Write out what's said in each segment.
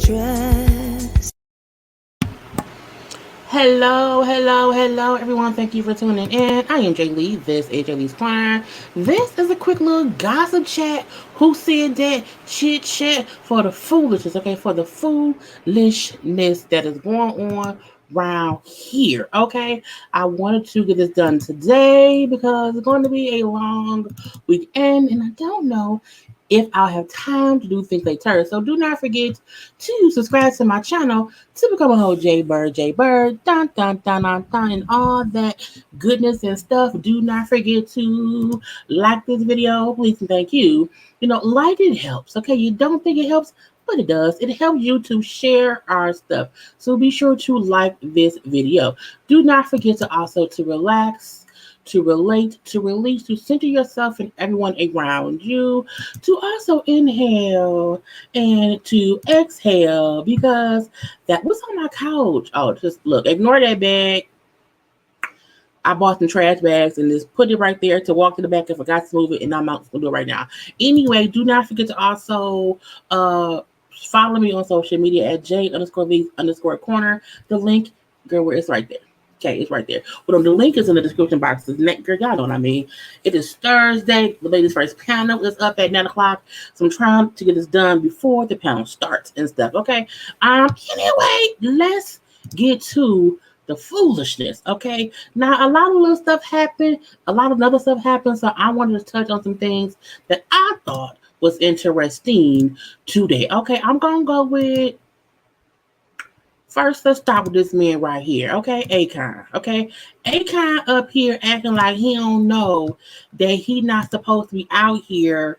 stress. Hello, everyone. Thank you for tuning in. I am Jaylee. This is JLeesCorner. This is a quick little gossip chat. Who said that? Chit chat for the foolishness, okay? For the foolishness that is going on around here, okay? I wanted to get this done today because it's going to be a long weekend, and I don't know if I'll have time to do things later. So do not forget to subscribe to my channel to become a whole JayBird, dun, and all that goodness and stuff. Do not forget to like this video, please and thank you. Like it helps, okay? You don't think it helps, but it does. It helps you to share our stuff. So be sure to like this video. Do not forget to also to relax, to relate, to release, to center yourself and everyone around you, to also inhale and to exhale because that was on my couch. Oh, just look, ignore that bag. I bought some trash bags and just put it right there to walk to the back and forgot to move it, and I'm out to do it right now. Anyway, do not forget to also follow me on social media at J_Lees_Corner. The link, girl, where it's right there. Okay, it's right there. Well, the link is in the description box. Girl, y'all know what I mean. It is Thursday. The ladies' first panel is up at 9 o'clock. So I'm trying to get this done before the panel starts and stuff. Okay. Anyway, let's get to the foolishness. Okay. Now, a lot of little stuff happened. A lot of other stuff happened. So I wanted to touch on some things that I thought was interesting today. Okay. I'm going to go with. First, let's start with this man right here, okay? Akon, okay? Akon up here acting like he don't know that he not supposed to be out here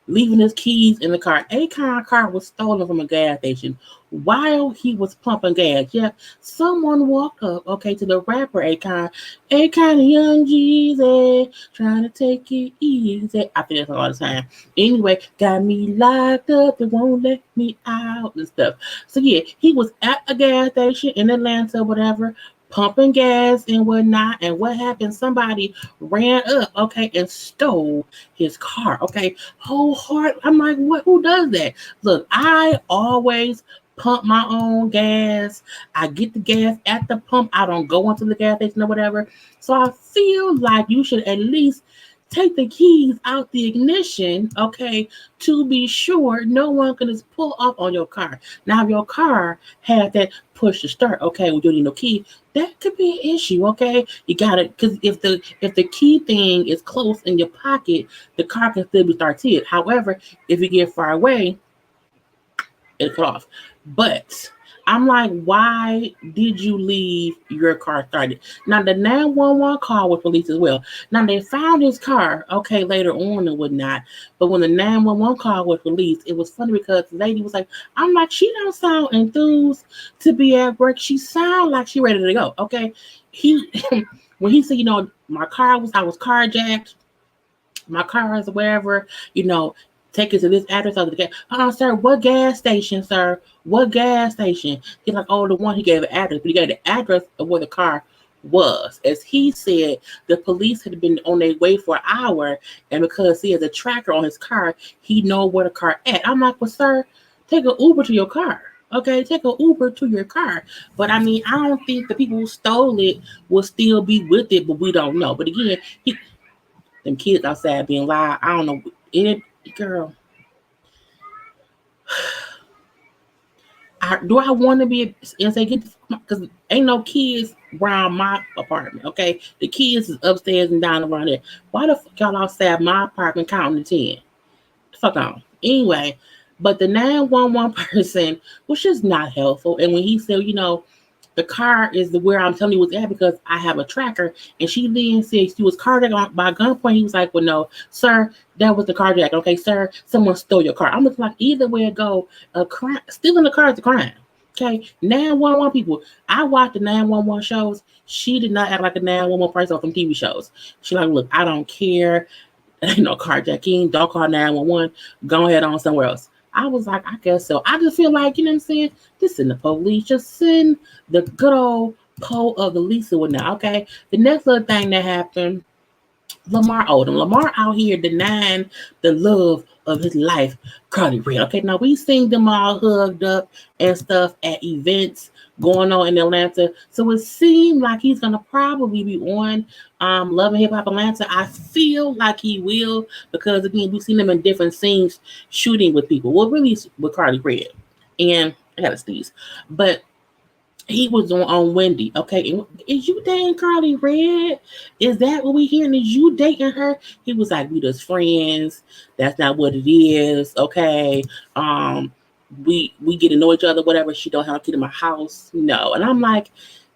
leaving his keys in the car. Akon's car was stolen from a gas station while he was pumping gas. Yeah, someone walked up, okay, to the rapper Akon. Akon, young Jeezy, trying to take it easy. I think that's all the time. Anyway, got me locked up, they won't let me out and stuff. So yeah, he was at a gas station in Atlanta, whatever, pumping gas and whatnot. And what happened? Somebody ran up, okay, and stole his car, okay. Whole heart. I'm like, what? Who does that? Look, I always pump my own gas. I get the gas at the pump. I don't go into the gas station or whatever. So I feel like you should at least take the keys out the ignition, okay, to be sure no one can just pull up on your car. Now, if your car has that push to start, okay, we don't need no key, that could be an issue, okay? You got it, because if the key thing is close in your pocket, the car can still be started. However, if you get far away, it'll cut off. But I'm like, why did you leave your car started? Now, the 911 call was released as well. Now, they found his car, okay, later on and whatnot. But when the 911 call was released, it was funny because the lady was like, I'm like, she don't sound enthused to be at work. She sound like she ready to go, okay? When he said, I was carjacked, my car is wherever, take it to this address or the gas. Sir, what gas station, sir? What gas station? He's like, oh, the one he gave the address, but he gave the address of where the car was. As he said, the police had been on their way for an hour, and because he has a tracker on his car, he know where the car at. I'm like, well, sir, take an Uber to your car. Okay, take an Uber to your car. But I mean, I don't think the people who stole it will still be with it, but we don't know. But again, them kids outside being loud, I don't know. Girl, do I want to be and say get because ain't no kids around my apartment, okay? The kids is upstairs and down around there. Why the fuck y'all outside my apartment counting to 10? Fuck on. Anyway, but the 911 person was just not helpful. And when he said, the car is where I'm telling you was at because I have a tracker. And she then said she was carjacked by gunpoint. He was like, well, no, sir, that was the carjack. Okay, sir, someone stole your car. I'm looking like either way it go, a crime, stealing the car is a crime. Okay, 911 people. I watched the 911 shows. She did not act like a 911 person from TV shows. She like, look, I don't care. Ain't no carjacking. Don't call 911. Go ahead on somewhere else. I was like, I guess so. I just feel like, you know what I'm saying? Just send the police. Just send the good old Poe of the Lisa with now, okay? The next little thing that happened Lamar Odom. Lamar out here denying the love of his life, Carly Red. Okay, now we seen them all hugged up and stuff at events going on in Atlanta. So it seemed like he's gonna probably be on Love and Hip Hop Atlanta. I feel like he will because again we've seen him in different scenes shooting with people. Well, really with Carly Red. And I gotta sneeze. But he was on Wendy. Okay, is you dating Carly Red? Is that what we hearing? Is you dating her? He was like, we just friends. That's not what it is. Okay. We get to know each other, whatever. She don't have a kid in my house. No. And I'm like,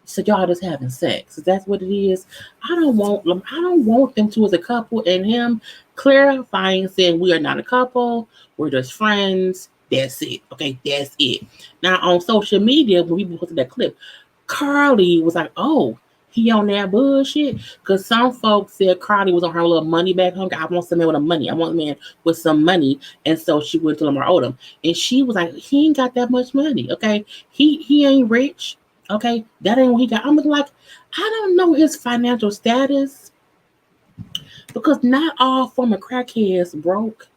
so y'all just having sex. Is that what it is? I don't want them two as a couple and him clarifying saying we are not a couple, we're just friends. That's it. Okay, that's it. Now on social media, when we posted that clip, Carly was like, "Oh, he on that bullshit." Because some folks said Carly was on her little money back home. I want some man with money. I want a man with some money. And so she went to Lamar Odom, and she was like, "He ain't got that much money. Okay, he ain't rich. Okay, that ain't what he got." I'm like, I don't know his financial status because not all former crackheads broke.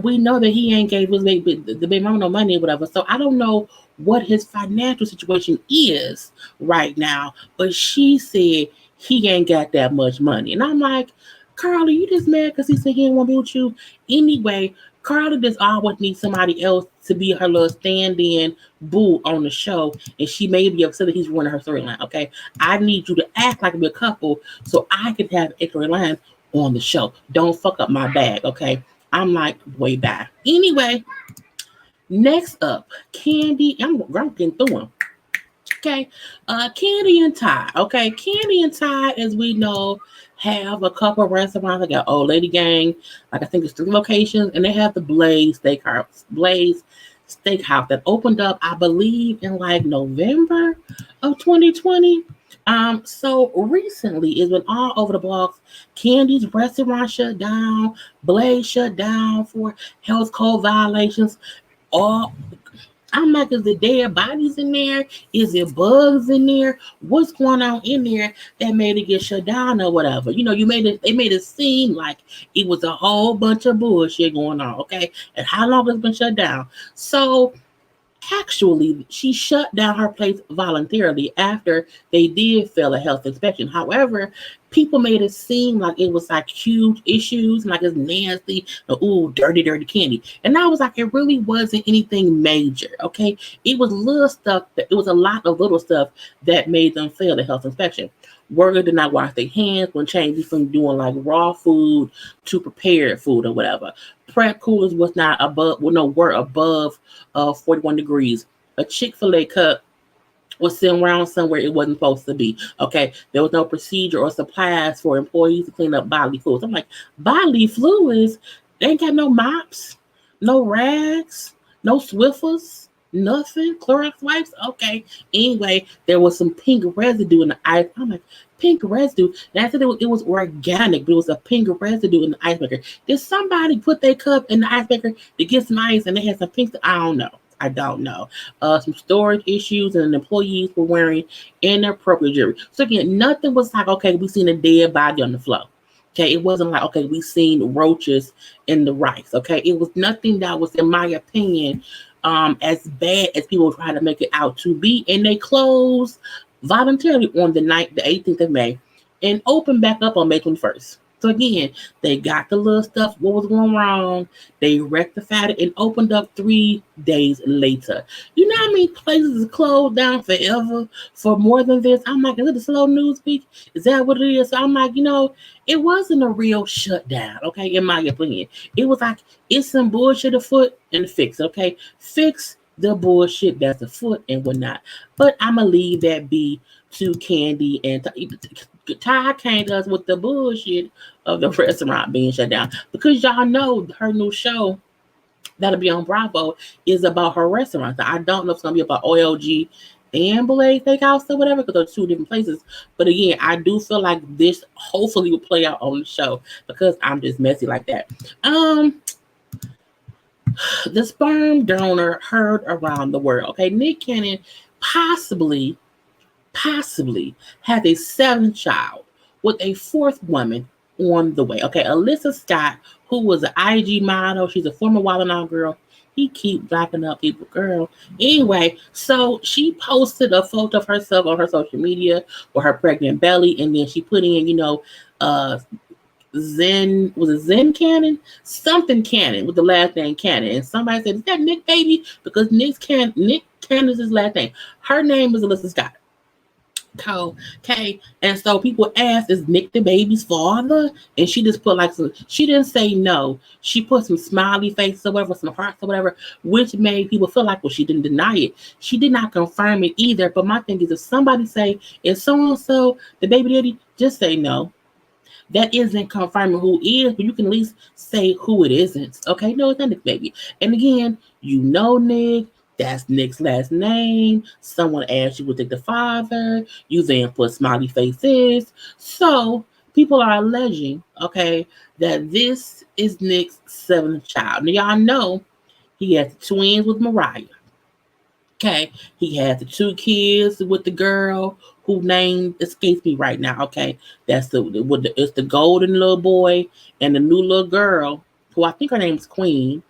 We know that he ain't gave the baby mama no money or whatever. So I don't know what his financial situation is right now. But she said he ain't got that much money. And I'm like, Carly, you just mad because he said he didn't want to be with you? Anyway, Carly just always needs somebody else to be her little stand-in boo on the show. And she may be upset that he's ruining her storyline. Okay. I need you to act like we're a couple so I can have extra lines on the show. Don't fuck up my bag. Okay. I'm like, way back. Anyway, next up, Candy. I'm getting through them. Okay. Candy and Ty. Okay. Candy and Ty, as we know, have a couple of restaurants. They got Old Lady Gang. Like I think it's 3 locations. And they have the Blaze Steakhouse that opened up, I believe, in like November of 2020. So recently it's been all over the blogs. Candy's restaurant shut down, Blaze shut down for health code violations. All I'm like, is it dead bodies in there? Is it bugs in there? What's going on in there that made it get shut down or whatever? You know, they made it seem like it was a whole bunch of bullshit going on, okay? And how long it's been shut down? So actually, she shut down her place voluntarily after they did fail a health inspection. However, people made it seem like it was like huge issues, like it's nasty, ooh, dirty, dirty Candy. And I was like, it really wasn't anything major, okay? It was little stuff, it was a lot of little stuff that made them fail the health inspection. Workers did not wash their hands when changing from doing like raw food to prepared food or whatever. Prep coolers was not above, were above 41 degrees. A Chick-fil-A cup was sitting around somewhere it wasn't supposed to be. Okay, there was no procedure or supplies for employees to clean up bodily fluids. I'm like, bodily fluids? They ain't got no mops, no rags, no Swiffers, nothing. Clorox wipes? Okay. Anyway, there was some pink residue in the ice. I'm like, pink residue? And I said it was organic, but it was a pink residue in the ice maker. Did somebody put their cup in the ice maker to get some ice and they had some pink? I don't know. Some storage issues and employees were wearing inappropriate jewelry. So again, nothing was like, okay, we seen a dead body on the floor. Okay, it wasn't like, okay, we seen roaches in the rice. Okay, it was nothing that was, in my opinion, as bad as people try to make it out to be. And they closed voluntarily on the 18th of May and opened back up on May 21st. So again, they got the little stuff, what was going wrong, they rectified it and opened up 3 days later. You know how many places is closed down forever for more than this? I'm like, is it a slow news week? Is that what it is? So I'm like, it wasn't a real shutdown, okay, in my opinion. It was like, it's some bullshit afoot and fix, okay? Fix the bullshit that's afoot and whatnot. But I'm going to leave that be to Candy and Ty came to us with the bullshit of the restaurant being shut down because y'all know her new show that'll be on Bravo is about her restaurant. So I don't know if it's gonna be about OLG and Blaze Steakhouse or whatever because they're 2 different places. But again, I do feel like this hopefully will play out on the show because I'm just messy like that. The sperm donor heard around the world. Okay, Nick Cannon possibly had a 7th child with a 4th woman on the way. Okay, Alyssa Scott, who was an IG model, she's a former Wild 'N Out girl. He keep blacking up people, girl. Anyway, so she posted a photo of herself on her social media with her pregnant belly, and then she put in, uh, Zen, was it Zen Cannon? Something Cannon with the last name Cannon. And somebody said, is that Nick baby? Because Nick Cannon is his last name. Her name is Alyssa Scott. Okay. And so people asked, is Nick the baby's father? And she just put she didn't say no. She put some smiley faces or whatever, some hearts or whatever, which made people feel like, well, she didn't deny it. She did not confirm it either. But my thing is, if somebody say, is so-and-so the baby daddy, just say no. That isn't confirming who is, but you can at least say who it isn't. Okay, no, it's not Nick baby. And again, Nick. That's Nick's last name. Someone asked you would take the father. You then put smiley faces. So people are alleging, okay, that this is Nick's 7th child. Now y'all know he has twins with Mariah. Okay, he has the 2 kids with the girl who name escapes me right now. Okay, that's it's the golden little boy and the new little girl who I think her name is Queen,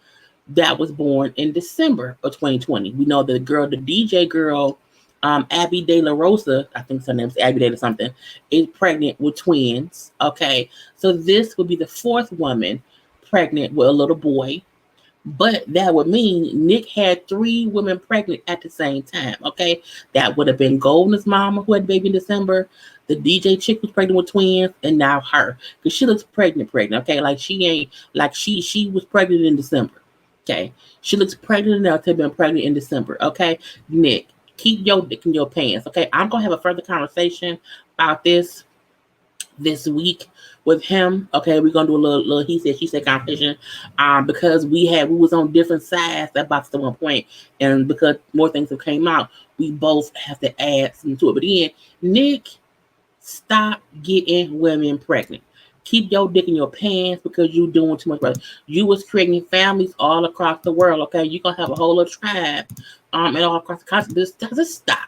that was born in December of 2020. We know the DJ girl, Abby De La Rosa, I think her name's Abby De or something, is pregnant with twins. Okay, so this would be the 4th woman pregnant with a little boy. But that would mean Nick had 3 women pregnant at the same time. Okay, that would have been Golden's mama who had a baby in December. The DJ chick was pregnant with twins, and now her, because she looks pregnant. Okay, like she ain't like she was pregnant in December. Okay, she looks pregnant enough to have been pregnant in December. Okay, Nick, keep your dick in your pants. Okay, I'm gonna have a further conversation about this week with him. Okay, we're gonna do a little he said she said conversation, because we was on different sides about the one point, and because more things have came out, we both have to add something to it. But then, Nick, stop getting women pregnant. Keep your dick in your pants, because you doing too much, brother. You was creating families all across the world. Okay, you're gonna have a whole little tribe, and all across the country. Just stop.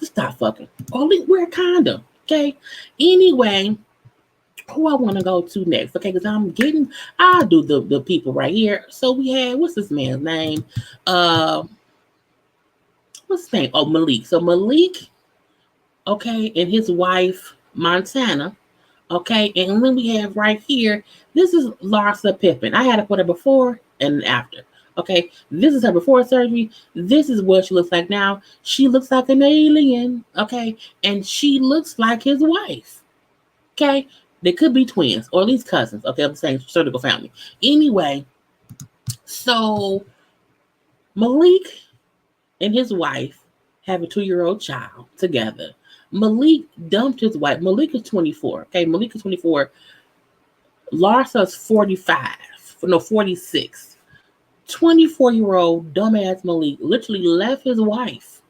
Just stop fucking. Only wear a condom. Okay. Anyway, who I want to go to next? Okay, because I'll do the people right here. So we had, what's this man's name? What's his name? Oh, Malik. So Malik, okay, and his wife Montana. Okay, and then we have right here, this is Larsa Pippen. I had to put her before and after. Okay, this is her before surgery. This is what she looks like now. She looks like an alien. Okay, and she looks like his wife. Okay, they could be twins or at least cousins. Okay, of the same surgical family. Anyway, so Malik and his wife have a 2-year-old child together. Malik dumped his wife. Malik is 24. Okay, Malik is 24. Larsa's 45. No, 46. 24-year-old dumbass Malik literally left his wife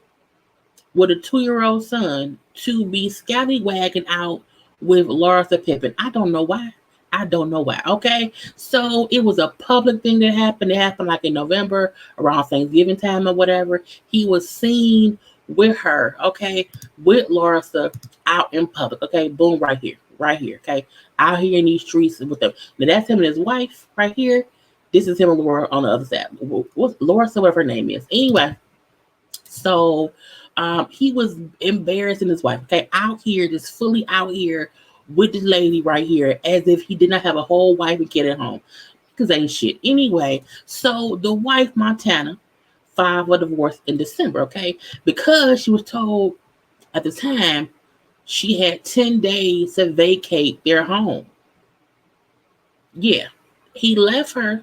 with a 2-year-old son to be scallywagging out with Larsa Pippen. I don't know why. Okay, so it was a public thing that happened. It happened like in November around Thanksgiving time or whatever. He was seen with her, okay, with Larsa out in public. Okay, boom, right here, okay, out here in these streets with them. Now that's him and his wife right here. This is him and Laura on the other side. What's Larsa, whatever her name is. Anyway, so he was embarrassing his wife, okay, out here, just fully out here with this lady right here, as if he did not have a whole wife and kid at home, because ain't shit. Anyway, so the wife Montana filed for divorce in December, okay, because she was told at the time she had 10 days to vacate their home. Yeah, he left her,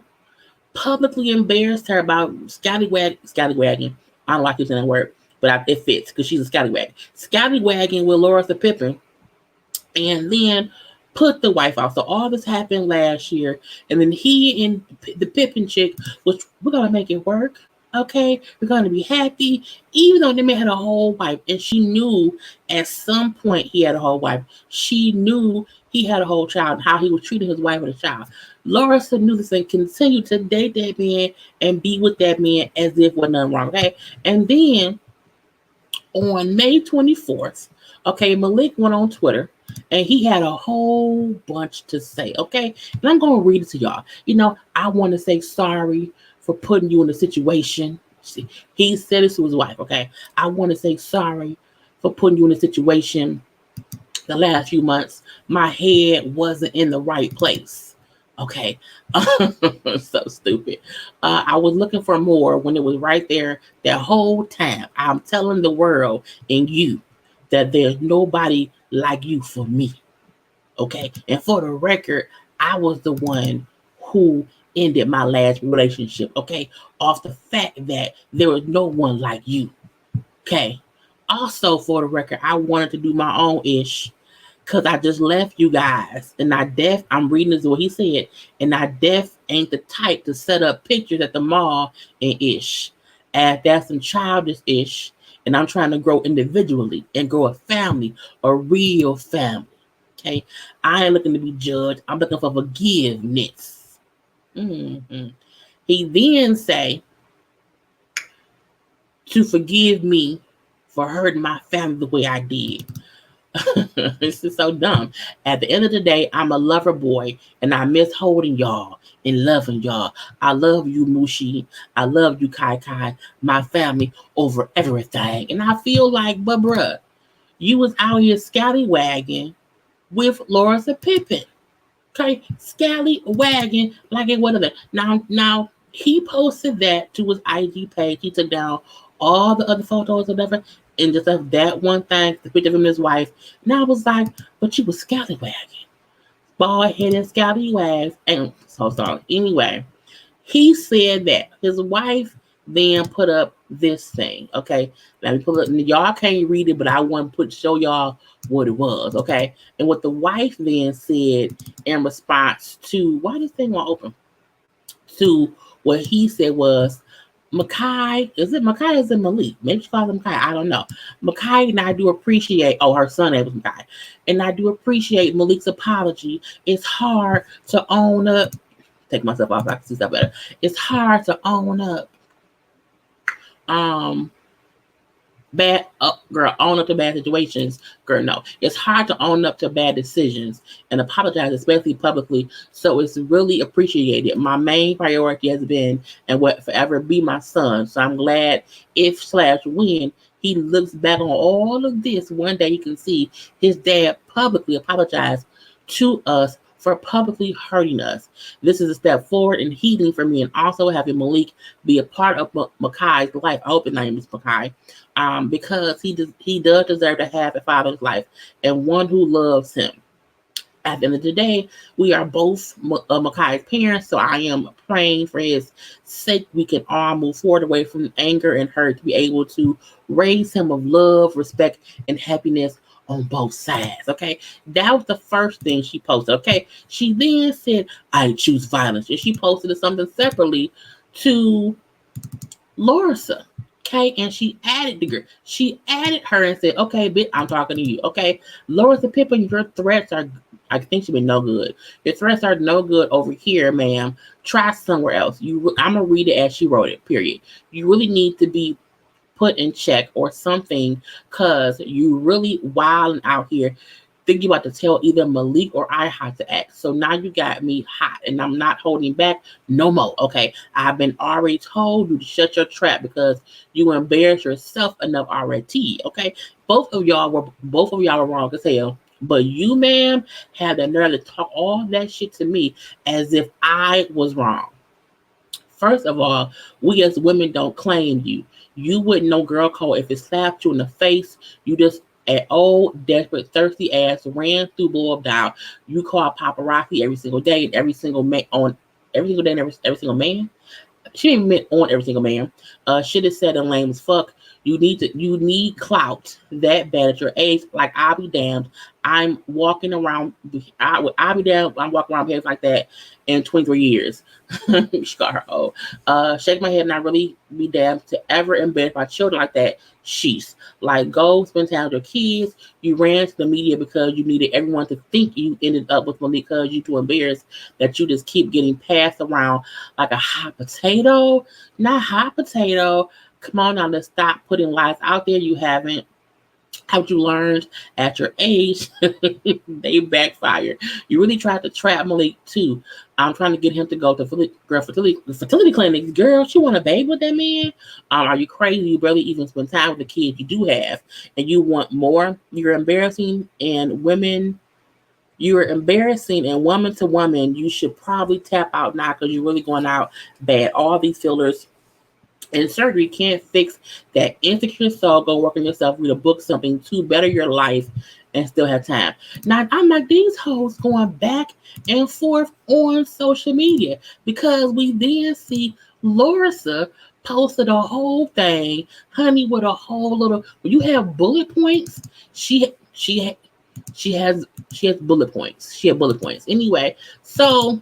publicly embarrassed her about scallywagging. I don't like using that word, but it fits because she's a scallywag. Scallywagging with Larsa Pippen, and then put the wife out. So all this happened last year, and then he and the Pippen chick was, we're gonna make it work. Okay, we're gonna be happy, even though they may have a whole wife, and she knew at some point he had a whole wife. She knew he had a whole child, how he was treating his wife and his child. Larsa knew this and continued to date that man and be with that man as if was nothing wrong. Okay, and then On May 24th, okay, Malik went on Twitter and he had a whole bunch to say, okay? And I'm going to read it to y'all. I want to say sorry for putting you in a situation. See, he said this to his wife, okay? I want to say sorry for putting you in a situation the last few months. My head wasn't in the right place. Okay. So stupid. I was looking for more when it was right there that whole time. I'm telling the world and you that there's nobody like you for me. Okay. And for the record, I was the one who ended my last relationship. Okay. Off the fact that there was no one like you. Okay. Also, for the record, I wanted to do my own ish because I just left you guys. And I'm reading this is what he said. And I ain't the type to set up pictures at the mall and ish. As that's some childish ish. And I'm trying to grow individually and grow a family, a real family. Okay. I ain't looking to be judged. I'm looking for forgiveness. Mm-hmm. He then say to forgive me for hurting my family the way I did. This is so dumb. At the end of the day, I'm a lover boy and I miss holding y'all and loving y'all. I love you, Mushi. I love you, Kai Kai, my family over everything. And I feel like, but bruh, you was out here scallywagging with Lawrence and Pippen. Okay, scallywagging like it wasn't. Now he posted that to his IG page. He took down all the other photos or whatever, and just left that one thing, the picture of him and his wife. And I was like, but you was scallywagging. Bald headed scallywags. And so sorry. Anyway, he said that his wife then put up this thing. Okay. Let me pull it. Y'all can't read it, but I want to show y'all what it was. Okay. And what the wife then said in response to why this thing won't open? To what he said was, Makai, is it Makai or is it Malik? Maybe she calls him Makai. I don't know. Makai and I do appreciate, her son name was Makai. And I do appreciate Malik's apology. It's hard to own up. Take myself off, I can see stuff better. It's hard to own up. Own up to bad situations. Girl, no. It's hard to own up to bad decisions and apologize, especially publicly. So it's really appreciated. My main priority has been and will forever be my son. So I'm glad when he looks back on all of this, one day he can see his dad publicly apologize to us for publicly hurting us. This is a step forward in healing for me and also having Malik be a part of Makai's life. I hope his name is Makai. Because he does deserve to have a father's life and one who loves him. At the end of the day, we are both Makai's parents, so I am praying for his sake we can all move forward away from anger and hurt to be able to raise him of love, respect, and happiness on both sides. Okay, that was the first thing she posted. Okay, she then said, I choose violence. And she posted something separately to Larsa. Okay, and she added the girl. She added her and said, okay, bitch, I'm talking to you. Okay, Larsa Pippen, your threats are, I think she's been no good. Your threats are no good over here, ma'am. Try somewhere else. I'm going to read it as she wrote it, period. You really need to be put in check or something because you really wilding out here thinking about to tell either Malik or I how to act. So now you got me hot and I'm not holding back no more. Okay. I've been already told you to shut your trap because you embarrassed yourself enough already. Okay. Both of y'all were wrong as hell. But you, ma'am, had the nerve to talk all that shit to me as if I was wrong. First of all, we as women don't claim you. You wouldn't know girl code if it slapped you in the face. You just an old, desperate, thirsty ass ran through blow up down. You call paparazzi every single day and every single man on every single day and every single man. She didn't mean on every single man. Shit is said and lame as fuck. You need clout that bad at your age. Like I'll be damned. I'm walking around. I'll be damned. I'm walking around behavior like that in 23 years. She got her old. Shake my head and I really be damned to ever embarrass my children like that. She's like, go spend time with your kids. You ran to the media because you needed everyone to think you ended up with Malik because you too embarrassed that you just keep getting passed around like a hot potato. Not hot potato. Come on now, let's stop putting lies out there you haven't. How you learned at your age, they backfired. You really tried to trap Malik too. I'm trying to get him to go to fertility clinics. Girl, she want a baby with that man? Are you crazy? You barely even spend time with the kids you do have, and you want more? You're embarrassing, and women. You're embarrassing, and woman to woman, you should probably tap out now because you're really going out bad. All these fillers and surgery can't fix that insecure soul. Go work on yourself, read a book, something to better your life, and still have time. Now, I'm like, these hoes going back and forth on social media because we then see Larissa posted a whole thing, honey, with a whole little. When you have bullet points, she has bullet points. She had bullet points. Anyway, so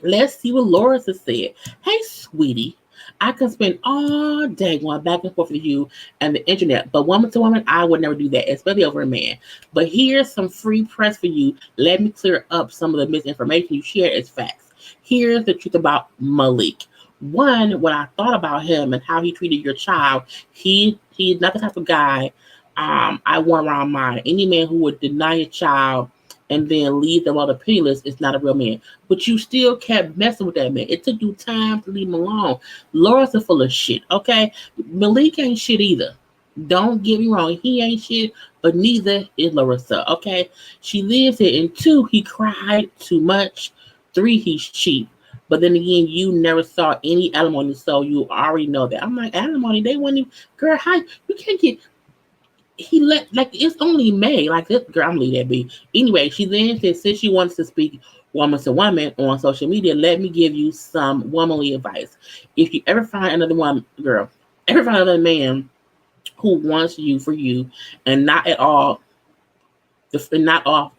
let's see what Larissa said. Hey, sweetie. I can spend all day going back and forth with you and the internet, but woman to woman, I would never do that, especially over a man. But here's some free press for you. Let me clear up some of the misinformation you shared as facts. Here's the truth about Malik. One, when I thought about him and how he treated your child, he's not the type of guy I want around mine. Any man who would deny a child and then leave them other penniless is not a real man. But you still kept messing with that man. It took you time to leave him alone. Laura's full of shit, okay? Malik ain't shit either. Don't get me wrong. He ain't shit, but neither is Larissa, okay? She lives it. And 2, he cried too much. 3, he's cheap. But then again, you never saw any alimony, so you already know that. I'm like, alimony, they wouldn't even, girl, how, you can't get, he let, like, it's only May. Like, this girl, I'm leave that be. Anyway, she then said, since she wants to speak woman to woman on social media, let me give you some womanly advice. If you ever find another woman, girl, ever find another man who wants you for you and not at all, not all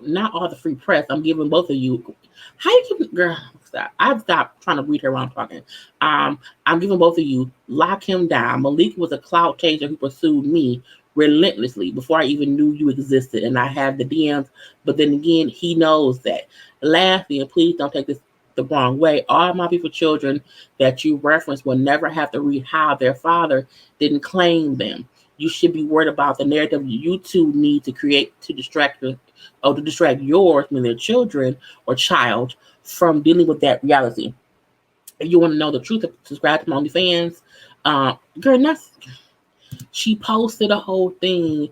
the free press, I'm giving both of you. How you keep, girl, stop. I've stopped trying to read her while I'm talking. I'm giving both of you, lock him down. Malik was a clout chaser who pursued me relentlessly before I even knew you existed, and I have the DMs, but then again, he knows that. Lastly, and please don't take this the wrong way, all my people children that you reference will never have to read how their father didn't claim them. You should be worried about the narrative you two need to create to distract yours when their children or child from dealing with that reality. If you want to know the truth, subscribe to my OnlyFans. Girl, that's, she posted a whole thing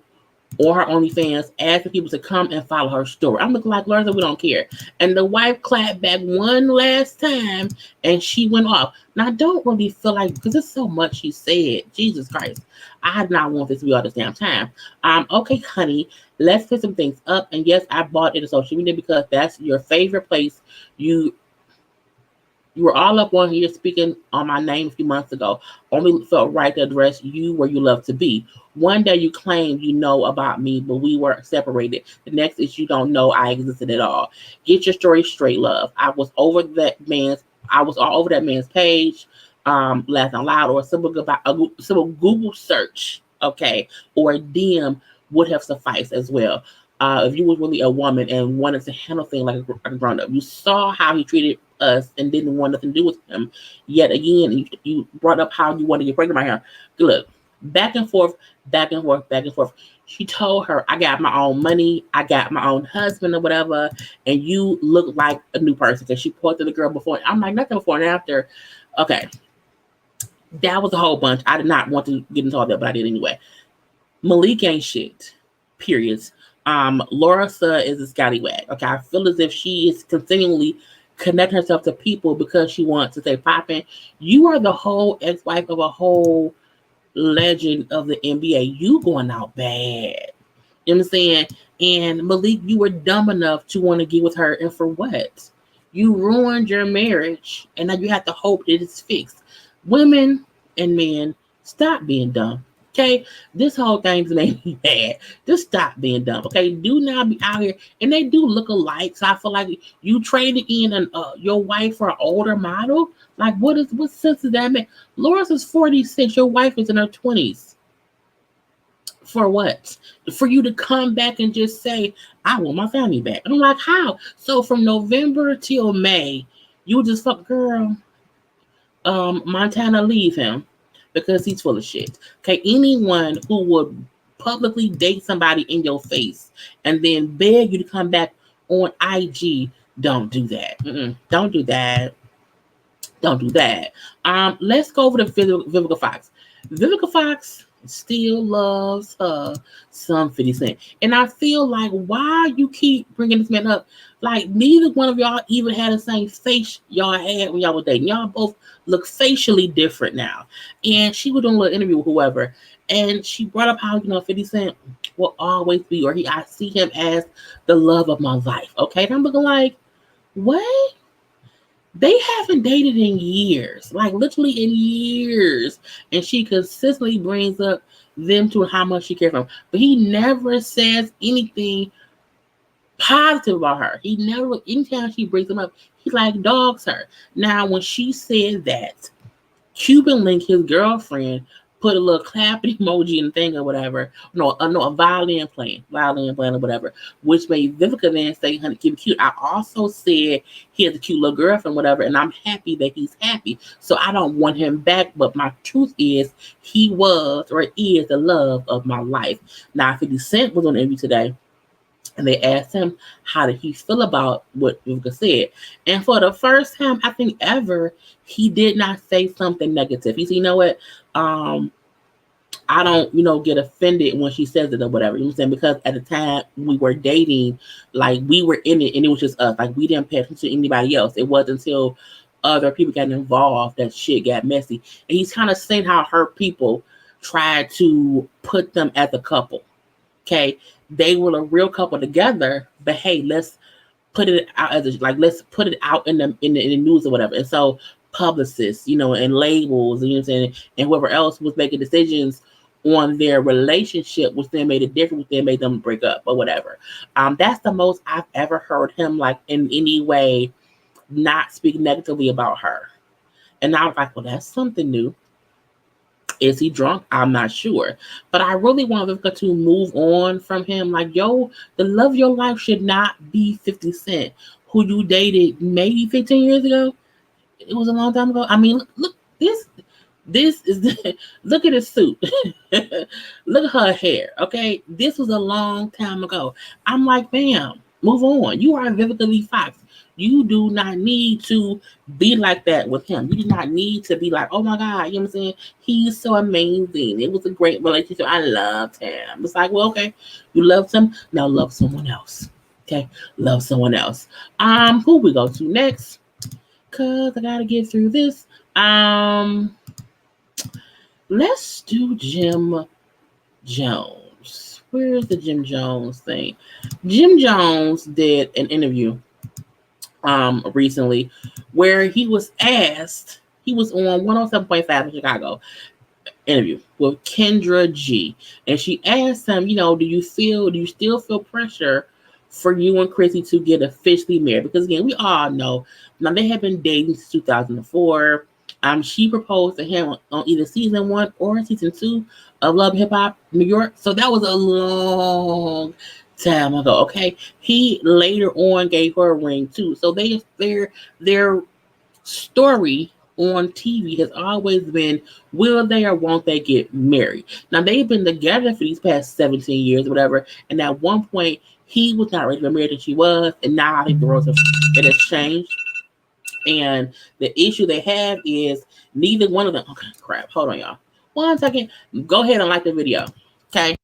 on her OnlyFans asking people to come and follow her story. I'm looking like, Larissa, we don't care. And the wife clapped back one last time and she went off. Now, I don't really feel like, because there's so much she said. Jesus Christ. I do not want this to be all this damn time. Okay, honey, let's put some things up. And yes, I bought it on social media because that's your favorite place. You were all up on here speaking on my name a few months ago. Only felt right to address you where you love to be. One day you claimed you know about me, but we were separated. The next is you don't know I existed at all. Get your story straight, love. I was all over that man's page, laugh out loud, or a simple Google search, okay, or a DM would have sufficed as well. If you was really a woman and wanted to handle things like a grown up, you saw how he treated us and didn't want nothing to do with him. Yet again, you brought up how you wanted to get pregnant by him. Look, back and forth. She told her, I got my own money, I got my own husband or whatever, and you look like a new person. Because she posted the girl before. I'm like, nothing before and after. Okay. That was a whole bunch. I did not want to get into all that, but I did anyway. Malik ain't shit. Periods. Larissa is a scallywag. Okay, I feel as if she is continually connecting herself to people because she wants to stay popping. You are the whole ex-wife of a whole legend of the NBA. You going out bad. You know what I'm saying? And Malik, you were dumb enough to want to get with her, and for what? You ruined your marriage, and now you have to hope that it's fixed. Women and men, stop being dumb. Okay, this whole thing's made me mad. Just stop being dumb. Okay, do not be out here, and they do look alike. So I feel like you traded in your wife for an older model. Like, what sense does that make? Loris is 46. Your wife is in her 20s. For what? For you to come back and just say, I want my family back. I'm like, how? So from November till May, you just fuck, girl. Montana, leave him. because he's full of shit. Okay, anyone who would publicly date somebody in your face and then beg you to come back on IG, don't do that. Don't do that. Don't do that. Let's go over to Vivica Fox. Vivica Fox still loves her some 50 Cent. And I feel like why you keep bringing this man up, like neither one of y'all even had the same face y'all had when y'all were dating. Y'all both look facially different now. And she was doing a little interview with whoever, and she brought up how, 50 Cent will always be, or I see him as the love of my life. Okay, and I'm looking like, what? They haven't dated in years, like literally in years. And she consistently brings up them to how much she cares for him. But he never says anything positive about her. He never, anytime she brings him up, he like dogs her. Now, when she said that, Cuban Link, his girlfriend, put a little clapping emoji and thing or whatever. No, a violin playing or whatever, which made Vivica then say, honey, keep it cute. I also said he has a cute little girlfriend, whatever, and I'm happy that he's happy. So I don't want him back, but my truth is he was or is the love of my life. Now, 50 Cent was on the interview today, and they asked him how did he feel about what Vivica said. And for the first time, I think ever, he did not say something negative. He said, you know what? I don't, get offended when she says it or whatever. You know what I'm saying? Because at the time we were dating, like we were in it and it was just us. Like we didn't pay attention to anybody else. It wasn't until other people got involved that shit got messy. And he's kind of saying how her people tried to put them as a couple. Okay. They were a real couple together, but hey, let's put it out as let's put it out in the news or whatever. And so publicists, and labels, you know what I'm saying, and whoever else was making decisions on their relationship, which then made it different, which then made them break up or whatever. That's the most I've ever heard him like in any way not speak negatively about her. And I was like, well, that's something new. Is he drunk? I'm not sure. But I really want Vivica to move on from him. Like, the love of your life should not be 50 Cent, who you dated maybe 15 years ago. It was a long time ago. I mean, look, this is look at his suit. Look at her hair. Okay, this was a long time ago. I'm like, bam, move on. You are Vivica Lee Fox. You do not need to be like that with him. You do not need to be like, oh my God, you know what I'm saying? He's so amazing. It was a great relationship. I loved him. It's like, well, okay, you loved him. Now love someone else. Okay, love someone else. Who we go to next? Cause I gotta get through this. Let's do Jim Jones. Where's the Jim Jones thing? Jim Jones did an interview recently where he was asked, he was on 107.5 in Chicago interview with Kendra G. And she asked him, do you still feel pressure for you and Chrissy to get officially married? Because again, we all know now they have been dating since 2004. She proposed to him on either season 1 or season 2 of Love Hip Hop New York. So that was a long time ago. Okay, he later on gave her a ring too. So their story on TV has always been, will they or won't they get married? Now they've been together for these past 17 years, or whatever. And at one point he was not ready to be married, and she was. And now I think the roles it has changed. And the issue they have is neither one of them. Okay, crap. Hold on, y'all. 1 second. Go ahead and like the video. Okay.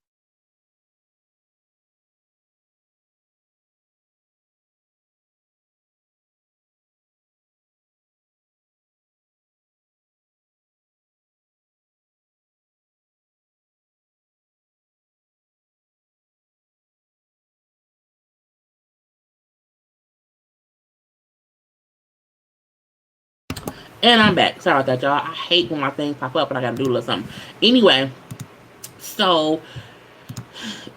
And I'm back. Sorry about that, y'all. I hate when my things pop up and I gotta do a little something. Anyway, so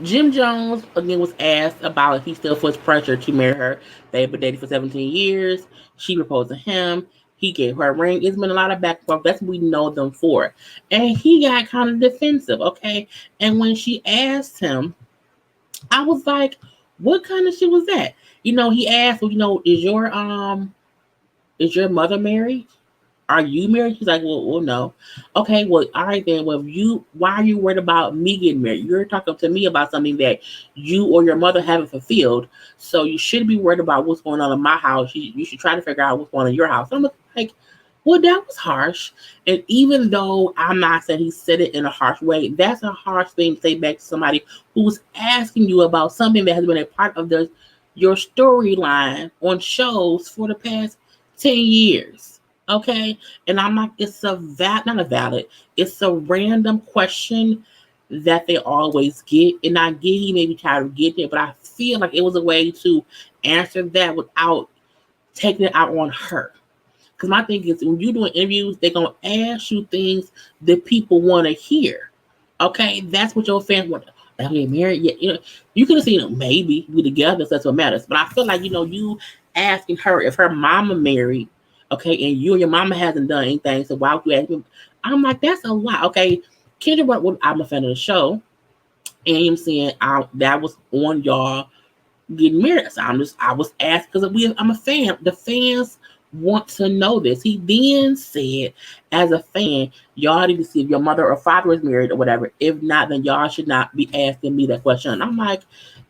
Jim Jones again was asked about if he still feels pressure to marry her. They've been dating for 17 years. She proposed to him. He gave her a ring. It's been a lot of back and forth. That's what we know them for. And he got kind of defensive, okay? And when she asked him, I was like, what kind of shit was that? He asked, well, is your mother married? are you married? She's like, well, no. Okay, well, all right then. Well, why are you worried about me getting married? You're talking to me about something that you or your mother haven't fulfilled. So you shouldn't be worried about what's going on in my house. You should try to figure out what's going on in your house. I'm like, well, that was harsh. And even though I'm not saying he said it in a harsh way, that's a harsh thing to say back to somebody who's asking you about something that has been a part of your storyline on shows for the past 10 years. Okay? And I'm like, it's not a valid, it's a random question that they always get. And I get he maybe tired of getting it, but I feel like it was a way to answer that without taking it out on her. Because my thing is, when you're doing interviews, they're going to ask you things that people want to hear. Okay? That's what your fans want. Are they married? Yeah, you could have seen them. Maybe we together, so that's what matters. But I feel like, you asking her if her mama married, okay, and you and your mama hasn't done anything, so why would you ask me? I'm like, that's a lot. Okay, Kendra, I'm a fan of the show, and I'm saying that was on y'all getting married. So I was asked because I'm a fan. The fans want to know this. He then said, as a fan, y'all need to see if your mother or father is married or whatever. If not, then y'all should not be asking me that question. And I'm like,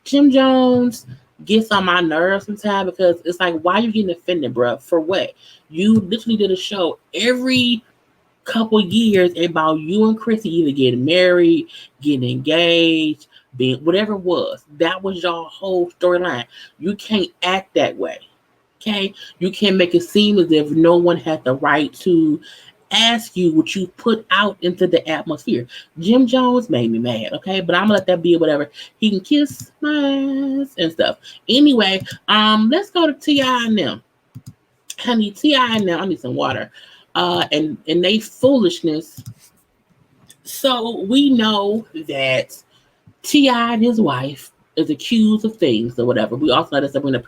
Jim Jones gets on my nerves sometimes because it's like, why are you getting offended, bro? For what? You literally did a show every couple years about you and Chrissy either getting married, getting engaged, being whatever it was. That was your whole storyline. You can't act that way. Okay? You can't make it seem as if no one had the right to ask you what you put out into the atmosphere. Jim Jones made me mad, okay? But I'm gonna let that be whatever. He can kiss my ass and stuff. Anyway, let's go to T.I. and them. Honey, T.I. and them, I need some water. And they foolishness. So we know that T.I. and his wife is accused of things or whatever. We also know that Sabrina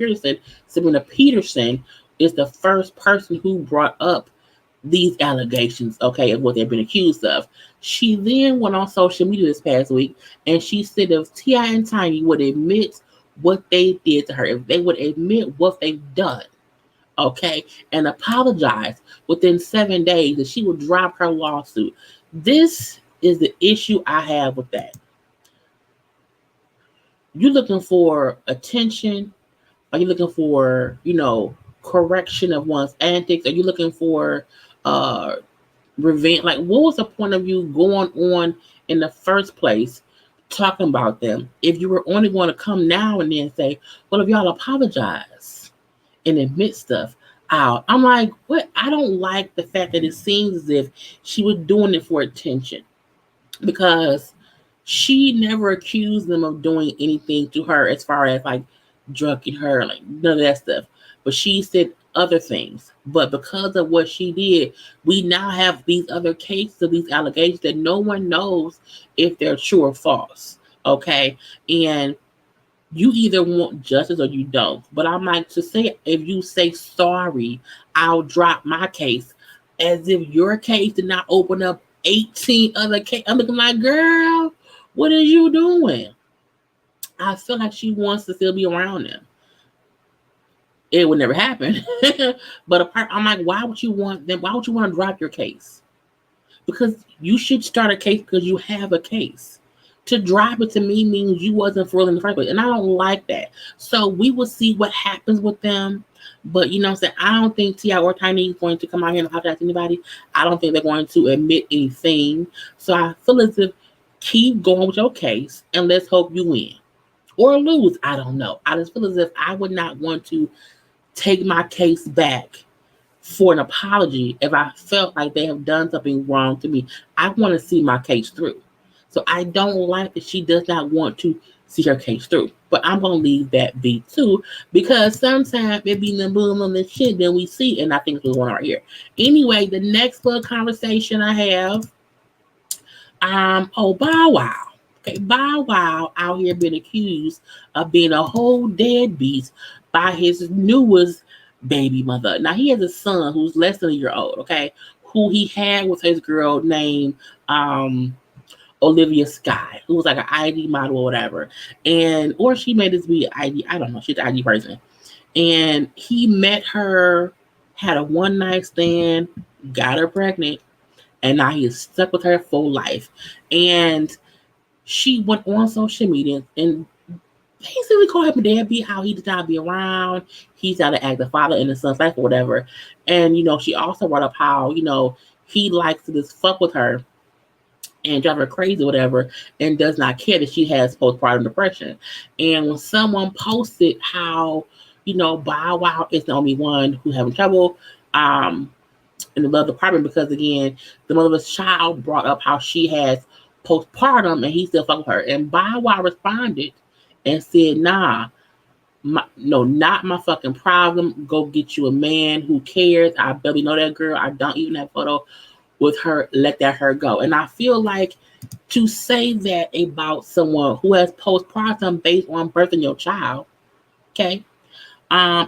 Peterson is the first person who brought up these allegations, okay, of what they've been accused of. She then went on social media this past week and she said if T.I. and Tiny would admit what they did to her, if they would admit what they've done, okay, and apologize within 7 days, that she would drop her lawsuit. This is the issue I have with that. You looking for attention? Are you looking for, correction of one's antics? Are you looking for revenge? Like, what was the point of you going on in the first place talking about them if you were only going to come now and then say, well, if y'all apologize and admit stuff out? I'm like, what? I don't like the fact that it seems as if she was doing it for attention, because she never accused them of doing anything to her as far as like drugging her, like none of that stuff. But she said other things. But because of what she did, we now have these other cases of these allegations that no one knows if they're true or false. Okay. And you either want justice or you don't. But I'm like, to say, if you say sorry, I'll drop my case, as if your case did not open up 18 other cases. I'm looking like, girl, what are you doing? I feel like she wants to still be around them. It would never happen. But I'm like, why would you want them? Why would you want to drop your case? Because you should start a case because you have a case. To drop it to me means you wasn't for real in the first place. And I don't like that. So we will see what happens with them. But you know what I'm saying? I don't think T.I. or Tiny is going to come out here and apologize to anybody. I don't think they're going to admit anything. So I feel as if keep going with your case and let's hope you win. Or lose. I don't know. I just feel as if I would not want to take my case back for an apology if I felt like they have done something wrong to me. I want to see my case through. So I don't like that she does not want to see her case through. But I'm going to leave that be too, because sometimes it be the boom on the shit that we see, and I think it's one right here. Anyway, the next little conversation I have, Bow Wow. Okay, Bow Wow out here being accused of being a whole deadbeat by his newest baby mother. Now, he has a son who's less than a year old, okay, who he had with his girl named Olivia Sky, who was like an ID model or whatever. Or she made this be ID, I don't know, she's an ID person. And he met her had a one night stand, got her pregnant, and now he is stuck with her for life. And she went on social media and basically called him a deadbeat, how he did not be around. He's not to act the father in the son's life or whatever. And, she also brought up how, he likes to just fuck with her and drive her crazy or whatever, and does not care that she has postpartum depression. And when someone posted how, Bow Wow is the only one who's having trouble in the love department, because again, the mother of his child brought up how she has postpartum and he still fuck with her. And Bow Wow responded and said, nah, not my fucking problem. Go get you a man who cares. I barely know that girl. I don't even have a photo with her. Let that her go. And I feel like to say that about someone who has postpartum based on birthing your child, okay,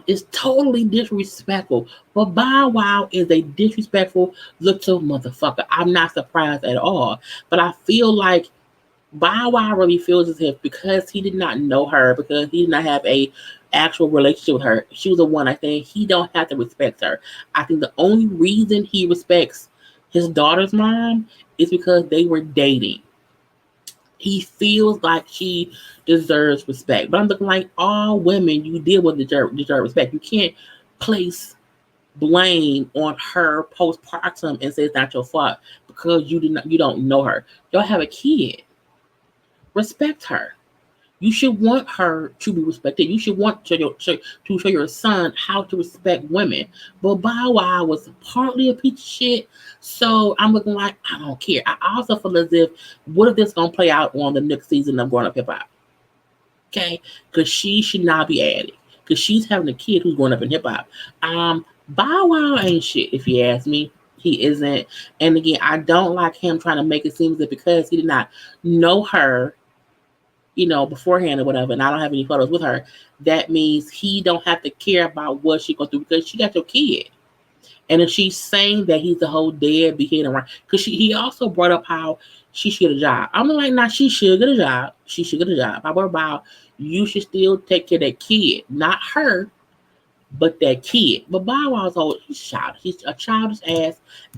is totally disrespectful. But Bow Wow is a disrespectful little motherfucker. I'm not surprised at all. But I feel like Bow Wow really feels as if because he did not know her, because he did not have a actual relationship with her, she was the one, I think he don't have to respect her. I think the only reason he respects his daughter's mom is because they were dating. He feels like she deserves respect. But I'm looking like all women you deal with deserve respect. You can't place blame on her postpartum and say it's not your fault because you don't know her. Y'all have a kid. Respect her. You should want her to be respected. You should want to show your son how to respect women. But Bow Wow was partly a piece of shit. So I'm looking like, I don't care. I also feel as if, what if this going to play out on the next season of Growing Up Hip Hop? Okay? Because she should not be added. Because she's having a kid who's growing up in hip hop. Bow Wow ain't shit, if you ask me. He isn't. And again, I don't like him trying to make it seem that because he did not know her, beforehand or whatever, and I don't have any photos with her, that means he don't have to care about what she going through because she got your kid. And if she's saying that he's the whole deadbeat hitting around, because he also brought up how she should get a job. I'm like, nah, she should get a job. She should get a job. How about you should still take care of that kid, not her, but that kid. But Bow Wow's old, he's a childish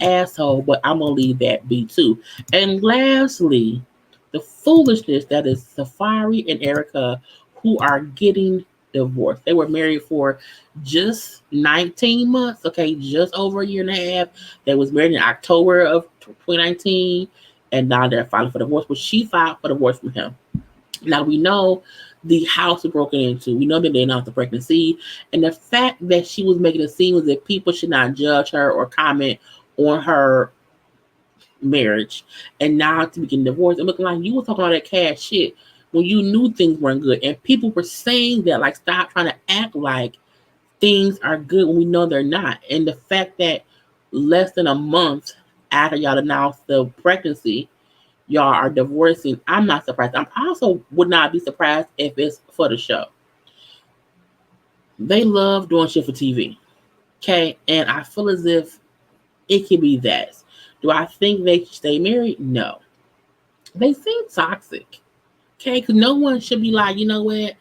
asshole, but I'm gonna leave that be too. And lastly, the foolishness that is Safaree and Erica, who are getting divorced. They were married for just 19 months, okay, just over a year and a half. They was married in October of 2019, and now they're filing for divorce, but she filed for divorce from him. Now we know the house was broken into. We know that they announced the pregnancy, and the fact that she was making it seem as if people should not judge her or comment on her marriage, and now to be getting divorced and looking like you were talking all that cash shit when you knew things weren't good, and people were saying that, like, stop trying to act like things are good when we know they're not. And the fact that less than a month after y'all announced the pregnancy, y'all are divorcing, I'm not surprised. I also would not be surprised if it's for the show. They love doing shit for TV, okay, and I feel as if it could be that. Do I think they should stay married? No. They seem toxic. Okay, because no one should be like, you know what?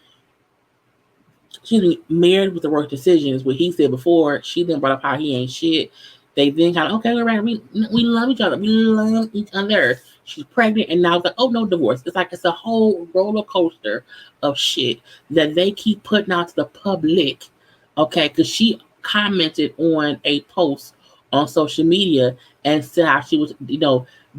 She's married with the worst decisions. What he said before, she then brought up how he ain't shit. They then kind of, okay, all right, we love each other. We love each other. She's pregnant, and now it's like, oh, no, divorce. It's like it's a whole roller coaster of shit that they keep putting out to the public. Okay, because she commented on a post on social media and said how she was,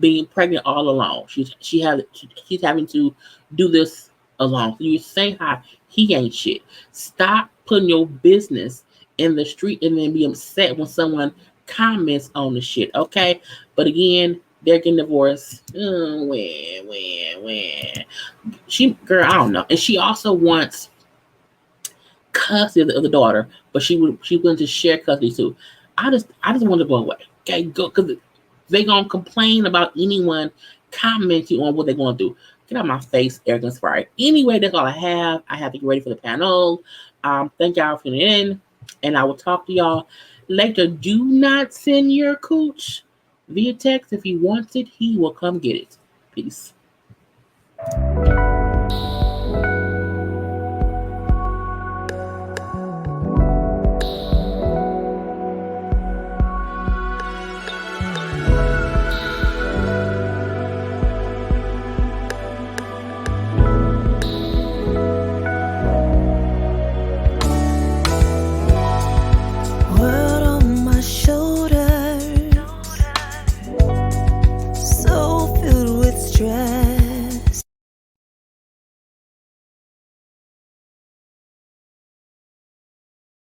being pregnant all alone. She's having to do this alone. So you say how he ain't shit. Stop putting your business in the street and then be upset when someone comments on the shit. Okay, but again, they're getting divorced. When she, girl, I don't know. And she also wants custody of the daughter, but she wants to share custody too. I just want to go away. Okay, go, because they gonna complain about anyone commenting on what they're gonna do. Get out of my face, Erica and Safaree. Anyway, that's all I have. I have to get ready for the panel. Thank y'all for tuning in, and I will talk to y'all later. Do not send your cooch via text. If he wants it, he will come get it. Peace.